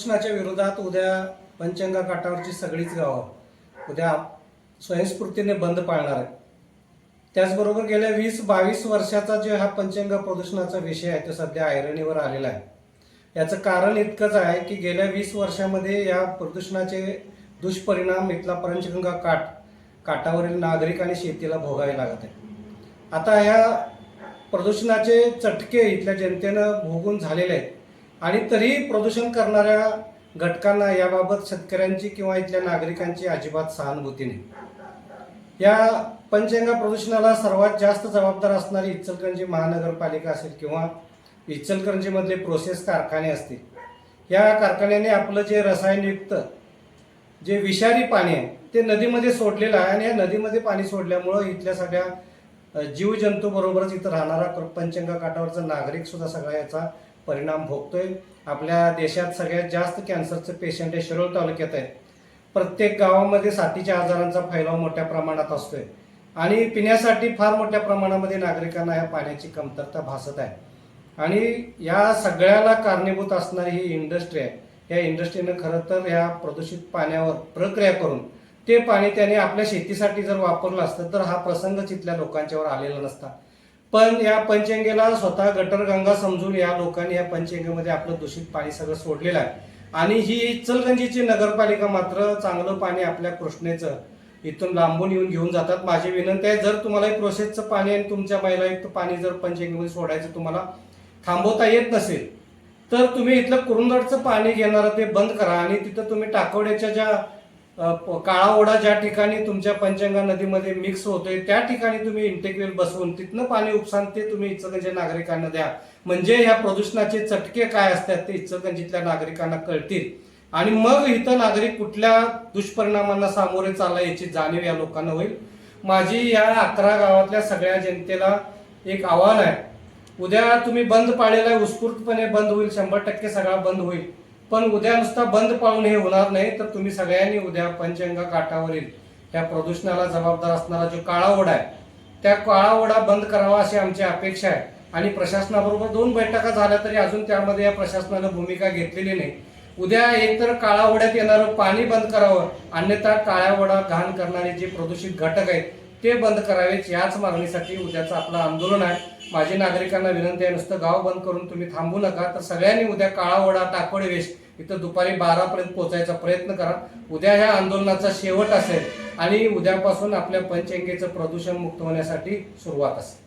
प्रदूषणाच्या विरोधात उद्या पंचगंगा काठावरची सगळीच गावं उद्या स्वयंस्फूर्तीने बंद पाळणार आहे। त्याचबरोबर गेल्या 20-22 वर्षाचा जे हा पंचगंगा प्रदूषणाचा विषय आहे तो सध्या ऐरणीवर आलेला आहे। याचं कारण इतकंच आहे की गेल्या 20 वर्षामध्ये या प्रदूषणाचे दुष्परिणाम इथला पंचगंगा काठावरील नागरिक आणि शेतीला भोगावे लागत आहे। आता ह्या प्रदूषणाचे चटके इथल्या जनतेनं भोगून झालेले आहेत आणि तरी प्रदूषण करणाऱ्या घटकांना याबाबत शेतकऱ्यांची किंवा इथल्या नागरिकांची अजिबात सहानुभूती नाही। या पंचगंगा प्रदूषणाला सर्वात जास्त जबाबदार असणारी इचलकरंजी महानगरपालिका असेल किंवा इचलकरंजीमधले प्रोसेस कारखाने असतील। या कारखान्याने आपलं जे रसायनयुक्त जे विषारी पाणी आहे ते नदीमध्ये सोडलेलं आहे आणि या नदीमध्ये पाणी सोडल्यामुळं इथल्या सगळ्या जीवजंतू बरोबरच इथं राहणारा पंचगंगा काठावरचा नागरिक सुद्धा सगळा याचा परिणाम भोगतोय। आपल्या देशात सगळ्यात जास्त कॅन्सरचे पेशंट हे शिरोळ तालुक्यात आहेत। प्रत्येक गावामध्ये साथीच्या आजारांचा फैलाव मोठ्या प्रमाणात असतोय आणि पिण्यासाठी फार मोठ्या प्रमाणामध्ये नागरिकांना या पाण्याची कमतरता भासत आहे आणि या सगळ्याला कारणीभूत असणारी ही इंडस्ट्री आहे। या इंडस्ट्रीनं खरं तर या प्रदूषित पाण्यावर प्रक्रिया करून ते पाणी त्याने आपल्या शेतीसाठी जर वापरलं असतं तर हा प्रसंगच इथल्या लोकांच्यावर आलेला नसता। पण या पंचगंगेला स्वतः गटरगंगा समजून या लोकांनी या पंचगंगेमध्ये आपलं दूषित पाणी सगळं सोडलेलं आहे आणि ही इचलकरंजीची नगरपालिका मात्र चांगलं पाणी आपल्या कृष्णेचं इथून लांबून येऊन घेऊन जातात। माझी विनंती आहे, जर तुम्हाला एक प्रोसेसचं पाणी आणि तुमच्या मैलायुक्त पाणी जर पंचगंगेमध्ये सोडायचं तुम्हाला थांबवता येत नसेल तर तुम्ही इथलं कुरुंदवाडचं पाणी घेणारं ते बंद करा आणि तिथं तुम्ही टाकवड्याच्या ज्या काळा ओढा ज्या ठिकाणी तुमच्या पंचगंगा नदीमध्ये मिक्स होतोय त्या ठिकाणी तुम्ही इंटेकवेल बसवून तिथनं पाणी उपसान ते तुम्ही इचलकरंजी नागरिकांना द्या। म्हणजे ह्या प्रदूषणाचे चटके काय असतात ते इचलकरंजीतल्या नागरिकांना कळतील आणि मग इथं नागरिक कुठल्या दुष्परिणामांना सामोरे चालला याची जाणीव या लोकांना होईल। माझी या 11 गावातल्या सगळ्या जनतेला एक आव्हान आहे, उद्या तुम्ही बंद पाळलेला आहे, उत्स्फूर्तपणे बंद होईल, 100% सगळा बंद होईल। पण उद्या नुसता बंद पाळून हे होणार नाही तर तुम्ही सगळ्यांनी उद्या पंचगंगा काठावरील या प्रदूषणाला जबाबदार असणारा जो काळा ओढा आहे त्या काळा ओढा बंद करावा अशी आमची अपेक्षा आहे आणि प्रशासनाबरोबर 2 बैठका झाल्या तरी अजून त्यामध्ये या प्रशासनानं भूमिका घेतलेली नाही। उद्या एकतर काळा ओढ्यात येणारं पाणी बंद करावं, अन्यथा काळ्या ओढा घाण करणारे जे प्रदूषित घटक आहेत ते बंद करावेत। याच मागणीसाठी उद्याचं आपलं आंदोलन आहे। माझी नागरिकांना विनंती आहे, नुसतं गाव बंद करून तुम्ही थांबू नका तर सगळ्यांनी उद्या काळा ओढा टाकवडे वेश इथं दुपारी 12 पर्यंत पोहोचायचा प्रयत्न करा। उद्या ह्या आंदोलनाचा शेवट असेल आणि उद्यापासून आपल्या पंचगंगेचं प्रदूषण मुक्त होण्यासाठी सुरुवात असेल।